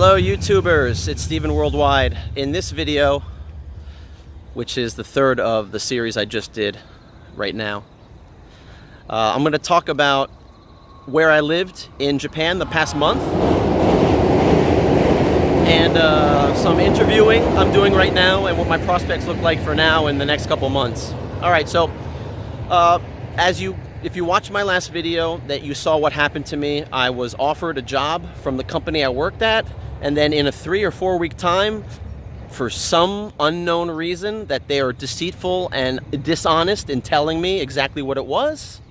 Hello YouTubers, it's Steven Worldwide. In this video, which is the third of the series I just did right now, I'm going to talk about where I lived in Japan the past month and some interviewing I'm doing right now and what my prospects look like for now and the next couple months. Alright, so if you watched my last video that you saw what happened to me, I was offered a job from the company I worked at, and then in a 3 or 4 week time, for some unknown reason that they are deceitful and dishonest in telling me exactly what it was,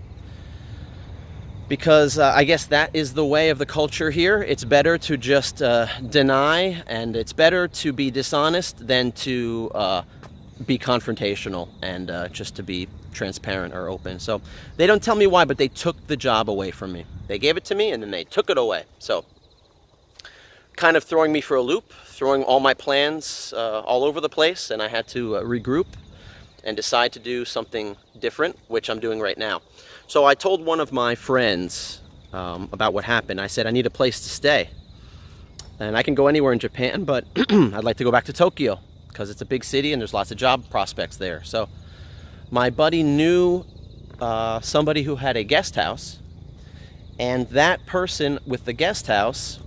because I guess that is the way of the culture here. It's better to just deny, and it's better to be dishonest than to be confrontational and just to be transparent or open. So they don't tell me why, but they took the job away from me. They gave it to me and then they took it away. So kind of throwing me for a loop, throwing all my plans all over the place, and I had to regroup and decide to do something different, which I'm doing right now. So I told one of my friends about what happened. I said, I need a place to stay. And I can go anywhere in Japan, but I'd like to go back to Tokyo because it's a big city and there's lots of job prospects there. So my buddy knew somebody who had a guest house, and that person with the guest house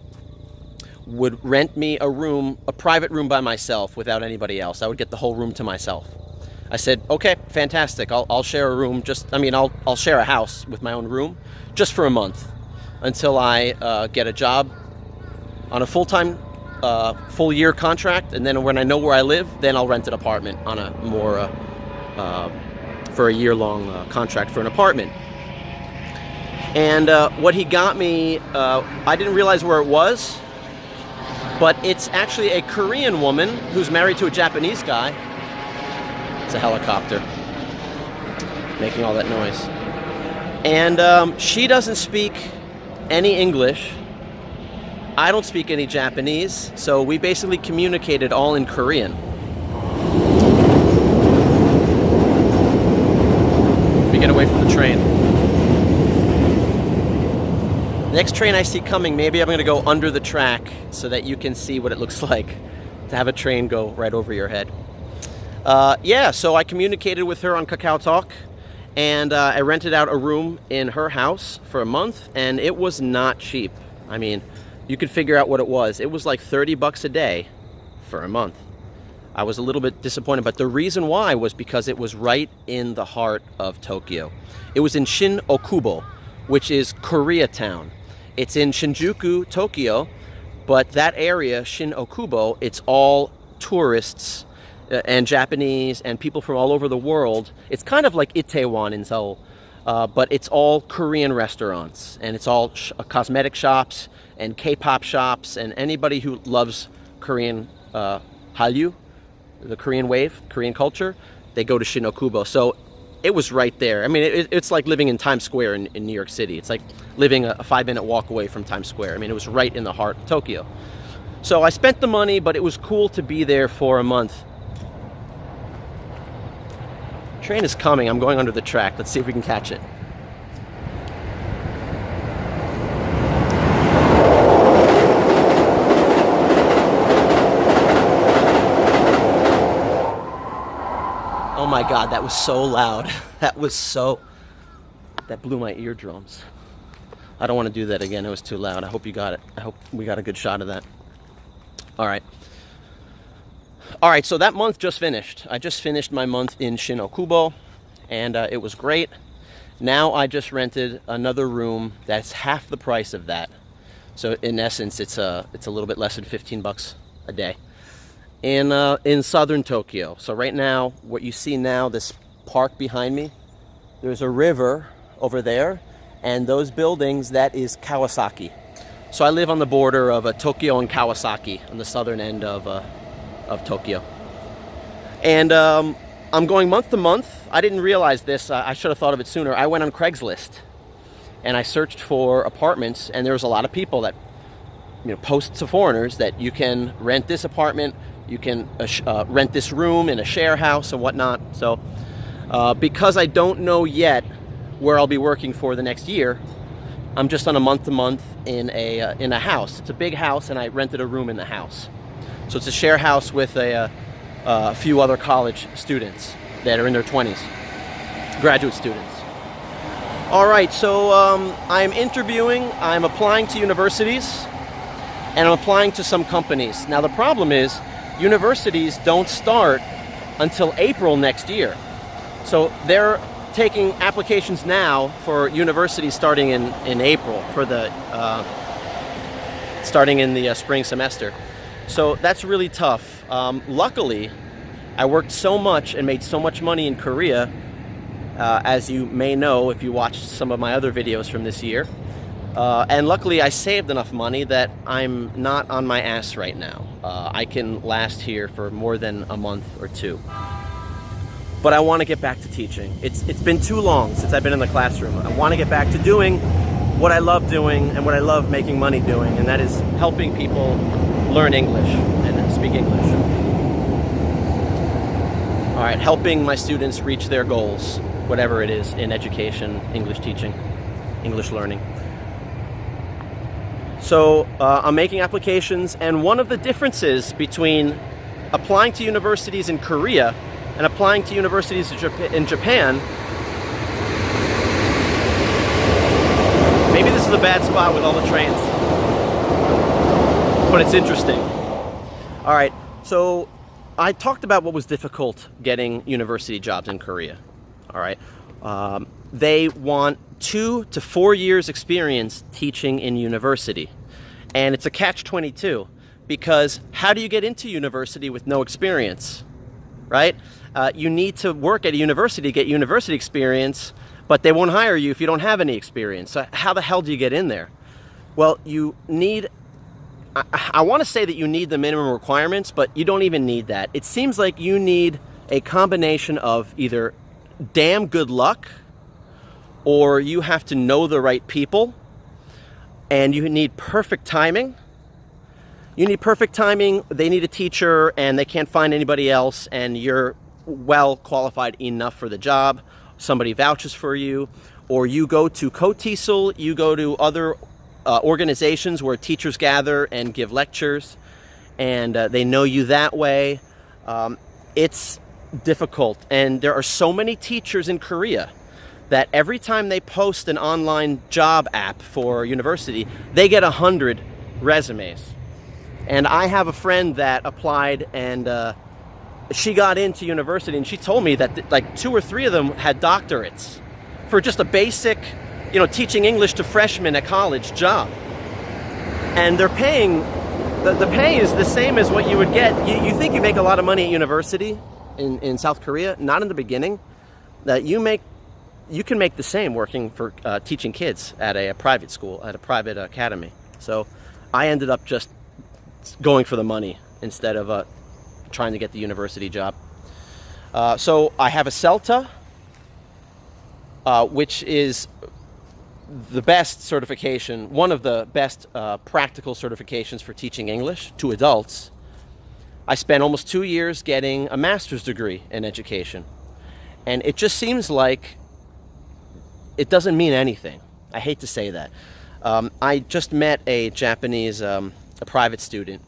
would rent me a room, a private room by myself without anybody else. I would get the whole room to myself. I said, okay, fantastic. I'll share a room. I'll share a house with my own room just for a month until I get a job on a full-time, full-year contract, and then when I know where I live, then I'll rent an apartment on a more for a year-long contract for an apartment. And what he got me, I didn't realize where it was, but it's actually a Korean woman who's married to a Japanese guy. It's a helicopter making all that noise. And she doesn't speak any English. I don't speak any Japanese, so we basically communicated all in Korean. We get away from the train. Next train I see coming, maybe I'm going to go under the track so that you can see what it looks like to have a train go right over your head. Yeah, so I communicated with her on Kakao Talk, and I rented out a room in her house for a month, and it was not cheap. I mean, you could figure out what it was. It was like 30 bucks a day for a month. I was a little bit disappointed, but the reason why was because it was right in the heart of Tokyo. It was in Shin-Okubo, which is Koreatown. It's in Shinjuku, Tokyo, but that area, Shin-Okubo, it's all tourists and Japanese and people from all over the world. It's kind of like Itaewon in Seoul, but it's all Korean restaurants, and it's all cosmetic shops and K-pop shops, and anybody who loves Korean Hallyu, the Korean wave, Korean culture, they go to Shin-Okubo. So it was right there. I mean, it's like living in Times Square in New York City. It's like living a 5-minute walk away from Times Square. I mean, it was right in the heart of Tokyo. So I spent the money, but it was cool to be there for a month. Train is coming. I'm going under the track. Let's see if we can catch it. Oh my God, that was so loud. That blew my eardrums. I don't want to do that again. It was too loud. I hope you got it. I hope we got a good shot of that. All right. All right, so that month just finished. I just finished my month in Shin-Okubo, and it was great. Now I just rented another room that's half the price of that. So in essence, it's a little bit less than 15 bucks a day. In southern Tokyo. So right now, what you see now, this park behind me, there's a river over there, and those buildings, that is Kawasaki. So I live on the border of Tokyo and Kawasaki, on the southern end of Tokyo. And I'm going month to month. I didn't realize this. I should have thought of it sooner. I went on Craigslist, and I searched for apartments, and there was a lot of people that post to foreigners that you can rent this apartment, you can rent this room in a share house and whatnot. So because I don't know yet where I'll be working for the next year, I'm just on a month-to-month in a house. It's a big house, and I rented a room in the house. So it's a share house with a few other college students that are in their 20s, graduate students. All right, so I'm interviewing, I'm applying to universities, and I'm applying to some companies. Now the problem is, universities don't start until April next year. So they're taking applications now for universities starting in April, for the starting in the spring semester. So that's really tough. Luckily, I worked so much and made so much money in Korea, as you may know if you watched some of my other videos from this year. And luckily I saved enough money that I'm not on my ass right now. I can last here for more than a month or two. But I want to get back to teaching. It's been too long since I've been in the classroom. I want to get back to doing what I love doing and what I love making money doing, and that is helping people learn English and speak English. All right, helping my students reach their goals, whatever it is in education, English teaching, English learning. So I'm making applications, and one of the differences between applying to universities in Korea and applying to universities in Japan, maybe this is a bad spot with all the trains, but it's interesting. All right, so I talked about what was difficult getting university jobs in Korea. All right, they want 2 to 4 years experience teaching in university, and it's a catch-22, because how do you get into university with no experience, right? You need to work at a university to get university experience, but they won't hire you if you don't have any experience. So how the hell do you get in there? Well, you need, I want to say that you need the minimum requirements, but you don't even need that. It seems like you need a combination of either damn good luck, or you have to know the right people, and you need perfect timing. You need perfect timing, they need a teacher, and they can't find anybody else, and you're well qualified enough for the job. Somebody vouches for you, or you go to KOTISL, you go to other organizations where teachers gather and give lectures, and they know you that way. It's difficult, and there are so many teachers in Korea that every time they post an online job app for university, they get 100 resumes. And I have a friend that applied, and she got into university, and she told me that like 2 or 3 of them had doctorates for just a basic, teaching English to freshmen at college job. And they're paying, the pay is the same as what you would get. You think you make a lot of money at university in South Korea? Not in the beginning. That you can make the same working for teaching kids at a private school, at a private academy. So I ended up just going for the money instead of trying to get the university job. So I have a CELTA, which is the best certification, one of the best practical certifications for teaching English to adults. I spent almost 2 years getting a master's degree in education. And it just seems like it doesn't mean anything. I hate to say that. I just met a Japanese, a private student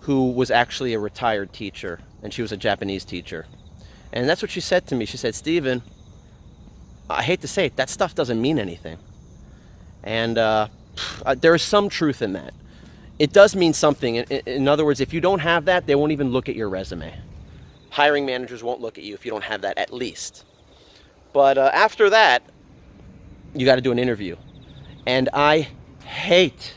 who was actually a retired teacher, and she was a Japanese teacher. And that's what she said to me. She said, "Stephen, I hate to say it, that stuff doesn't mean anything." And there is some truth in that. It does mean something. In other words, if you don't have that, they won't even look at your resume. Hiring managers won't look at you if you don't have that, at least. But after that, you got to do an interview. And I hate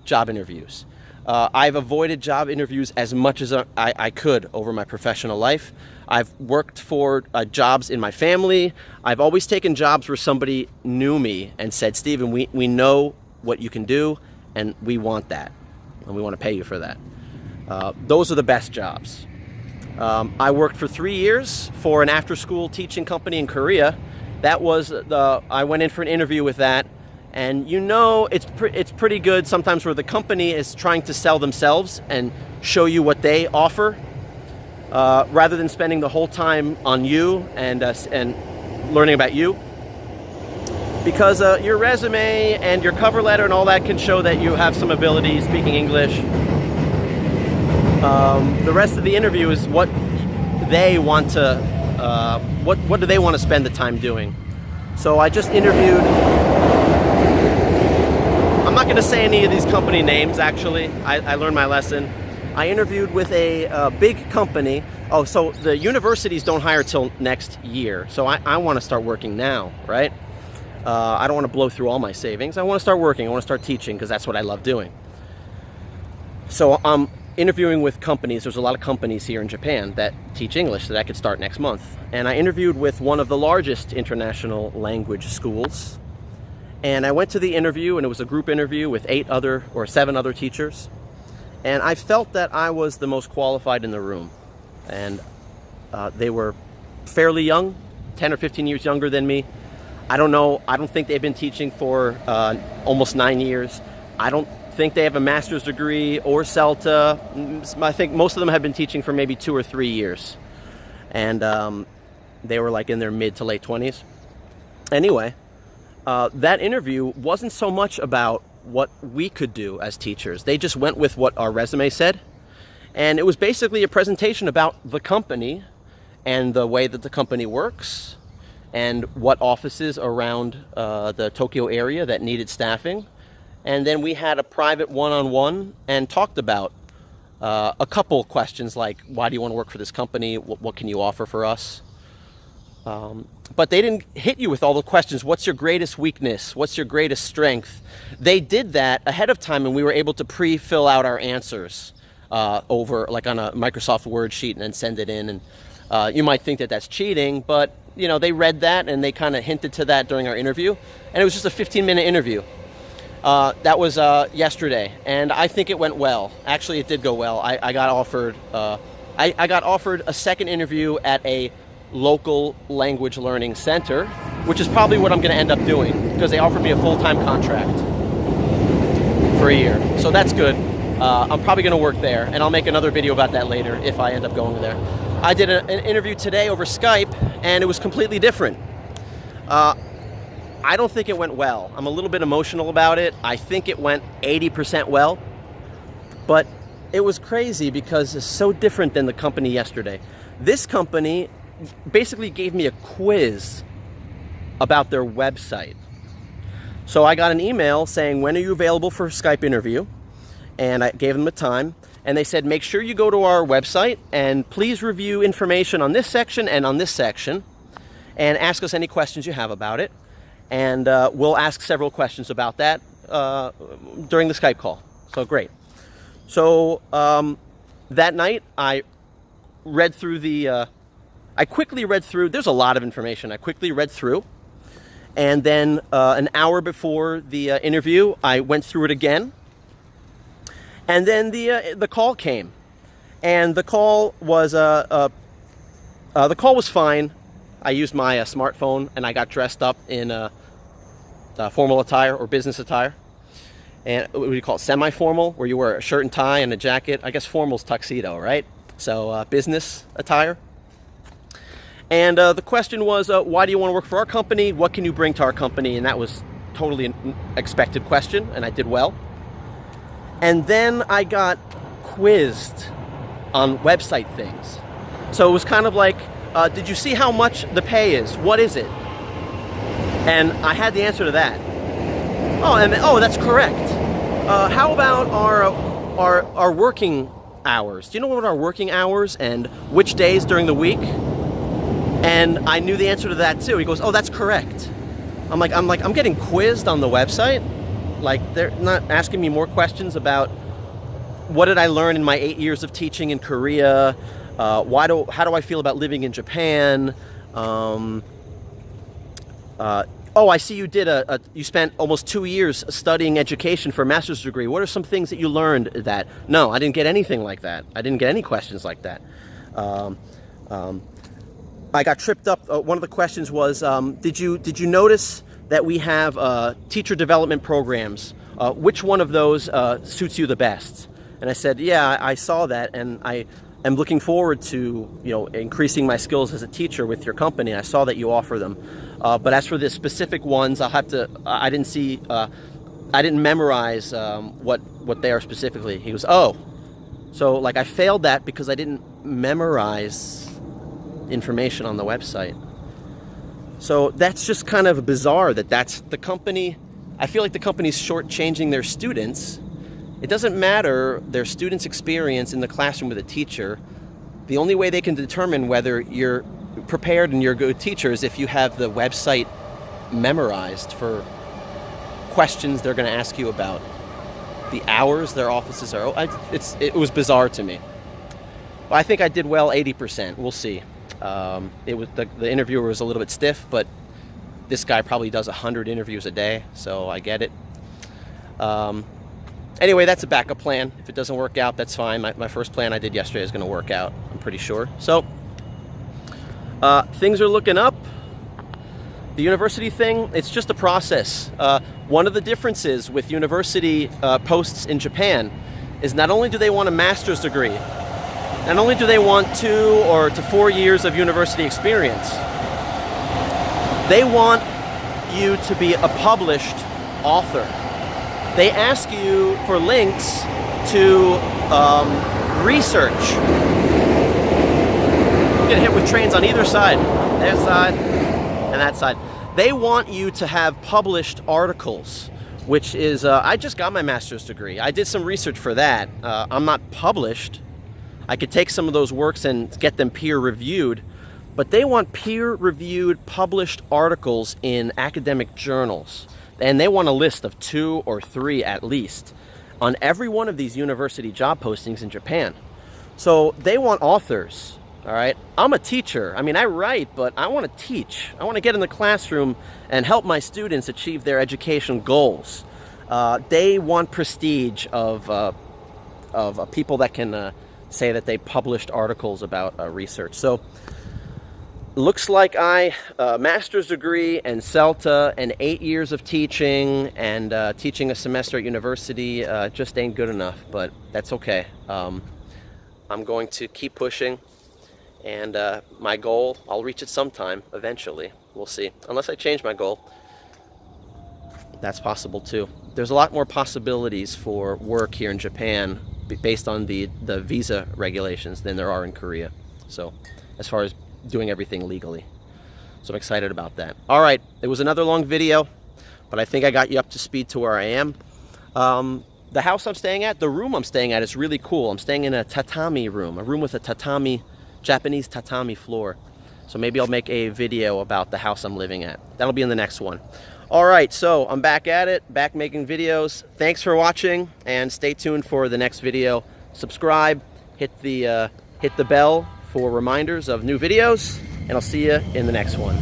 job interviews. I've avoided job interviews as much as I could over my professional life. I've worked for jobs in my family. I've always taken jobs where somebody knew me and said, "Stephen, we know what you can do, and we want that, and we want to pay you for that." Those are the best jobs. I worked for 3 years for an after-school teaching company in Korea. That was I went in for an interview with that. And it's pretty good sometimes where the company is trying to sell themselves and show you what they offer, rather than spending the whole time on you and learning about you. because your resume and your cover letter and all that can show that you have some ability speaking English. The rest of the interview is what they want to, what do they want to spend the time doing. So I just interviewed, I'm not going to say any of these company names actually, I learned my lesson. I interviewed with a big company. Oh, so the universities don't hire till next year, so I want to start working now, right? I don't want to blow through all my savings. I want to start working, I want to start teaching because that's what I love doing. So I'm interviewing with companies. There's a lot of companies here in Japan that teach English that I could start next month. And I interviewed with one of the largest international language schools. And I went to the interview, and it was a group interview with 7 other teachers. And I felt that I was the most qualified in the room. And they were fairly young, 10 or 15 years younger than me. I don't know. I don't think they've been teaching for almost 9 years. I don't think they have a master's degree or CELTA. I think most of them have been teaching for maybe 2 or 3 years. And they were like in their mid to late 20s. Anyway, that interview wasn't so much about what we could do as teachers. They just went with what our resume said. And it was basically a presentation about the company and the way that the company works and what offices around the Tokyo area that needed staffing. And then we had a private one-on-one and talked about a couple questions like, why do you want to work for this company? What can you offer for us? But they didn't hit you with all the questions. What's your greatest weakness? What's your greatest strength? They did that ahead of time, and we were able to pre-fill out our answers over like on a Microsoft Word sheet and then send it in. And you might think that that's cheating, but you know, they read that and they kind of hinted to that during our interview. And it was just a 15-minute interview. That was yesterday, and I think it went well. Actually, it did go well. I got offered I got offered a second interview at a local language learning center, which is probably what I'm going to end up doing because they offered me a full-time contract for a year. So that's good. I'm probably going to work there, and I'll make another video about that later if I end up going there. I did an interview today over Skype, and it was completely different. I don't think it went well. I'm a little bit emotional about it. I think it went 80% well, but it was crazy because it's so different than the company yesterday. This company basically gave me a quiz about their website. So I got an email saying, when are you available for a Skype interview? And I gave them a time, and they said, make sure you go to our website and please review information on this section and on this section and ask us any questions you have about it. And we'll ask several questions about that during the Skype call. So great. So that night I read through I quickly read through, there's a lot of information. I quickly read through. And then an hour before the interview, I went through it again. And then the call came. And the call was fine. I used my smartphone, and I got dressed up in formal attire or business attire. And what do you call it? Semi-formal, where you wear a shirt and tie and a jacket. I guess formal's tuxedo, right? So business attire. And the question was, why do you want to work for our company? What can you bring to our company? And that was totally an expected question, and I did well. And then I got quizzed on website things. So it was kind of like, did you see how much the pay is? What is it? And I had the answer to that. Oh, that's correct. How about our working hours? Do you know what our working hours and which days during the week? And I knew the answer to that too. He goes, oh, that's correct. I'm like, I'm getting quizzed on the website. Like, they're not asking me more questions about what did I learn in my 8 years of teaching in Korea? How do I feel about living in Japan? I see you did you spent almost 2 years studying education for a master's degree. What are some things that you learned that? No, I didn't get anything like that. I didn't get any questions like that. I got tripped up. One of the questions was, did you notice that we have teacher development programs? Which one of those suits you the best? And I said, yeah, I saw that, and I am looking forward to, increasing my skills as a teacher with your company. I saw that you offer them. But as for the specific ones, I didn't memorize what they are specifically. He goes, oh, so like I failed that because I didn't memorize information on the website. So that's just kind of bizarre that's the company. I feel like the company's shortchanging their students. It doesn't matter their students' experience in the classroom with a teacher. The only way they can determine whether you're prepared and you're a good teacher is if you have the website memorized for questions they're going to ask you about, the hours their offices are. It was bizarre to me. Well, I think I did well 80%. We'll see. It was the interviewer was a little bit stiff, but this guy probably does 100 interviews a day, so I get it. Anyway, that's a backup plan. If it doesn't work out, that's fine. My first plan I did yesterday is going to work out, I'm pretty sure. So things are looking up. The university thing, it's just a process. One of the differences with university posts in Japan is not only do they want a master's degree, not only do they want 2 to 4 years of university experience, they want you to be a published author. They ask you for links to research. You get hit with trains on either side, that side and that side. They want you to have published articles, which is, I just got my master's degree. I did some research for that. I'm not published. I could take some of those works and get them peer-reviewed, but they want peer-reviewed published articles in academic journals. And they want a list of 2 or 3 at least on every one of these university job postings in Japan. So they want authors, all right? I'm a teacher. I mean, I write, but I want to teach. I want to get in the classroom and help my students achieve their education goals. They want prestige of people that can say that they published articles about research. So looks like master's degree and CELTA and 8 years of teaching and teaching a semester at university just ain't good enough, but that's okay. I'm going to keep pushing, and my goal, I'll reach it sometime eventually. We'll see. Unless I change my goal, that's possible too. There's a lot more possibilities for work here in Japan based on the visa regulations than there are in Korea. So as far as doing everything legally. So I'm excited about that. All right, it was another long video, but I think I got you up to speed to where I am. The house I'm staying at, the room I'm staying at is really cool. I'm staying in a tatami room, a room with a Japanese tatami floor. So maybe I'll make a video about the house I'm living at. That'll be in the next one. All right, so I'm back at it, back making videos. Thanks for watching, and stay tuned for the next video. Subscribe, hit the bell for reminders of new videos, and I'll see you in the next one.